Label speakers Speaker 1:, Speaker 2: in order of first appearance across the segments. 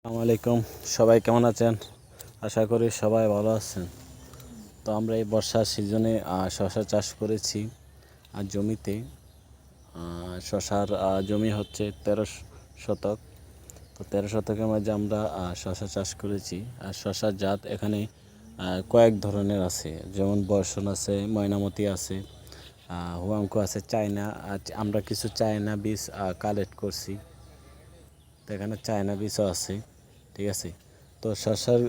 Speaker 1: আসসালামু আলাইকুম। সবাই কেমন আছেন? আশা করি সবাই ভালো আছেন। তো আমরা এই বর্ষার সিজনে শশা চাষ করেছি আর জমিতে। শশার জমি হচ্ছে 13 শতক। তো 13 শতকের মাঝে আমরা শশা চাষ করেছি। আর শশার জাত এখানে কয়েক ধরনের আছে, যেমন বর্ষণ আছে, ময়নামতি আছে, হুয়াংকো আছে, চায়না। আমরা কিছু চায়না বীজ কালেক্ট করছি। তো এখানে চায়না বীজও আছে, ঠিক আছে। তো শশার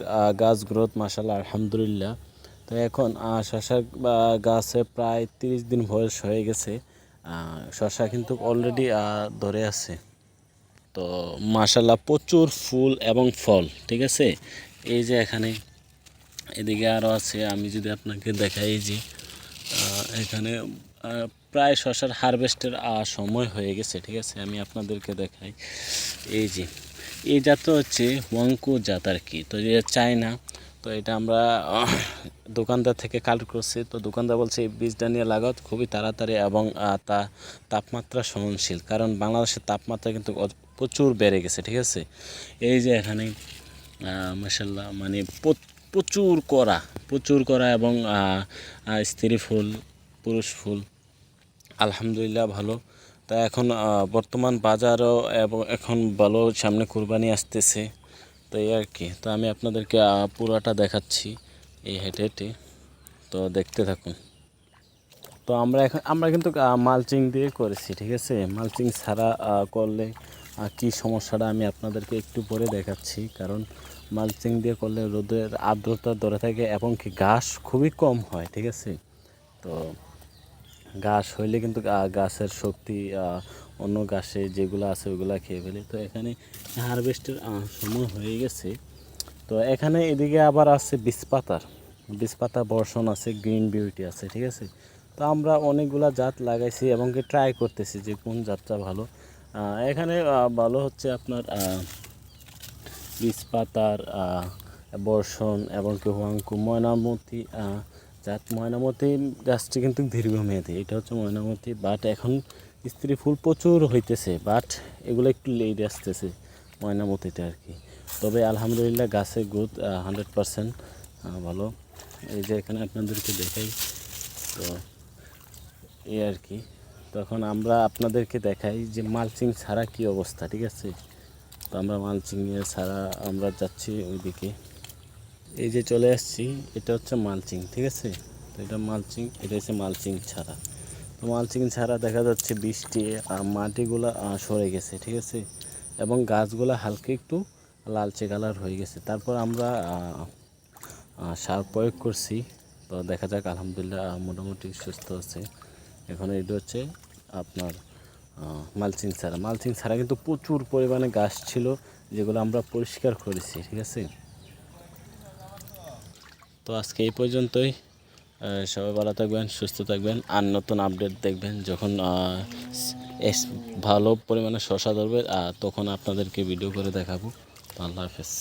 Speaker 1: গাছ গ্রোথ মাশাআল্লাহ আলহামদুলিল্লাহ। তো এখন শশার গাছে প্রায় 30 দিন বয়স হয়ে গেছে। শশা কিন্তু অলরেডি ধরে আছে। তো মাশাআল্লাহ প্রচুর ফুল এবং ফল, ঠিক আছে। এই যে এখানে এদিকে আরও আছে, আমি যদি আপনাকে দেখাই, এই যে এখানে প্রায় শশার হারভেস্টের সময় হয়ে গেছে, ঠিক আছে। আমি আপনাদেরকে দেখাই, এই যে এই জাতটা হচ্ছে ওয়াংকো জাত আর কি। তো যে চায়না, তো এটা আমরা দোকানদার থেকে কালেক্ট করছি। তো দোকানদার বলছে এই বীজটা নিয়ে লাগাও, খুবই তাড়াতাড়ি এবং তাপমাত্রা সহনশীল, কারণ বাংলাদেশের তাপমাত্রা কিন্তু প্রচুর বেড়ে গেছে, ঠিক আছে। এই যে এখানে মাশাআল্লাহ মানে প্রচুর করা এবং স্ত্রী ফুল, পুরুষ ফুল আলহামদুলিল্লাহ ভালো। তা এখন বর্তমান বাজারও এবং এখন ভালো, সামনে কুরবানি আসতেছে, তো এই আর কি। তো আমি আপনাদেরকে পুরোটা দেখাচ্ছি এই হেঁটে হেঁটে, তো দেখতে থাকুন। তো আমরা কিন্তু মালচিং দিয়ে করেছি, ঠিক আছে। মালচিং ছাড়া করলে কী সমস্যাটা আমি আপনাদেরকে একটু পরে দেখাচ্ছি, কারণ মালচিং দিয়ে করলে রোদের আর্দ্রতা ধরে থাকে এবং কি ঘাস খুবই কম হয়, ঠিক আছে। তো ঘাস হইলে কিন্তু গাছের শক্তি অন্য ঘাসে যেগুলো আছে ওগুলো খেয়ে ফেলে। তো এখানে হারভেস্টের সময় হয়ে গেছে। তো এখানে এদিকে আবার আছে বীজপাতা বর্ষণ আছে, গ্রিন বিউটি আছে, ঠিক আছে। তো আমরা অনেকগুলা জাত লাগাইছি এবং কি ট্রাই করতেছি যে কোন জাতটা ভালো। এখানে ভালো হচ্ছে আপনার বীজপাতার বর্ষণ এবং কি হুয়াংকু, ময়নামতি জাত। ময়নামতি গাছটি কিন্তু দীর্ঘমেয়াদী, এটা হচ্ছে ময়নামতি। বাট এখন স্ত্রী ফুল প্রচুর হইতেছে, বাট এগুলো একটু লেট আসতেছে ময়নামতিতে আর কি। তবে আলহামদুলিল্লাহ গাছের গ্রোথ 100% ভালো। এই যে এখানে আপনাদেরকে দেখাই, তো এই আর কি। তখন আমরা আপনাদেরকে দেখাই যে মালচিং ছাড়া কি অবস্থা, ঠিক আছে। তো আমরা মালচিং ছাড়া আমরা যাচ্ছি ওইদিকে, এই যে চলে আসছি, এটা হচ্ছে মালচিং, ঠিক আছে। তো এটা মালচিং, এটা হচ্ছে মালচিং ছাড়া। তো মালচিং ছাড়া দেখা যাচ্ছে বৃষ্টি মাটিগুলো সরে গেছে, ঠিক আছে, এবং গাছগুলো হালকা একটু লালচে কালার হয়ে গেছে। তারপর আমরা সার প্রয়োগ করছি, তো দেখা যাক আলহামদুলিল্লাহ মোটামুটি সুস্থ আছে। এখন এটা হচ্ছে আপনার মালচিং ছাড়া কিন্তু প্রচুর পরিমাণে গাছ ছিল, যেগুলো আমরা পরিষ্কার করেছি, ঠিক আছে। তো আজকে এই পর্যন্তই। সবাই ভালো থাকবেন, সুস্থ থাকবেন, আর নতুন আপডেট দেখবেন যখন ভালো পরিমাণে শশা ধরবে, তখন আপনাদেরকে ভিডিও করে দেখাবো। আল্লাহ হাফেজ।